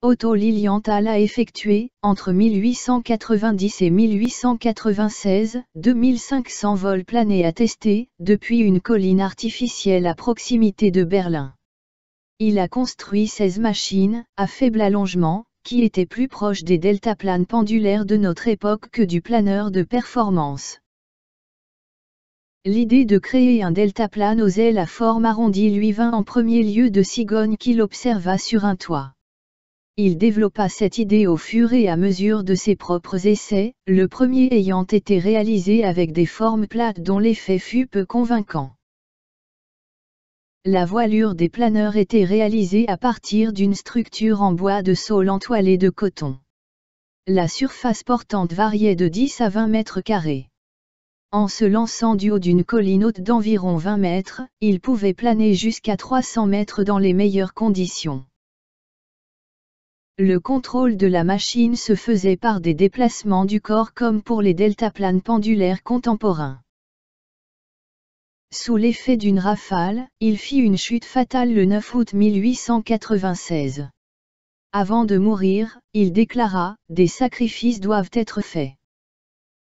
Otto Lilienthal a effectué, entre 1890 et 1896, 2500 vols planés attestés, depuis une colline artificielle à proximité de Berlin. Il a construit 16 machines, à faible allongement, qui étaient plus proches des deltaplanes pendulaires de notre époque que du planeur de performance. L'idée de créer un deltaplane aux ailes à forme arrondie lui vint en premier lieu de Cigogne qu'il observa sur un toit. Il développa cette idée au fur et à mesure de ses propres essais, le premier ayant été réalisé avec des formes plates dont l'effet fut peu convaincant. La voilure des planeurs était réalisée à partir d'une structure en bois de saule entoilée de coton. La surface portante variait de 10 à 20 mètres carrés. En se lançant du haut d'une colline haute d'environ 20 mètres, il pouvait planer jusqu'à 300 mètres dans les meilleures conditions. Le contrôle de la machine se faisait par des déplacements du corps comme pour les deltaplanes pendulaires contemporains. Sous l'effet d'une rafale, il fit une chute fatale le 9 août 1896. Avant de mourir, il déclara « Des sacrifices doivent être faits.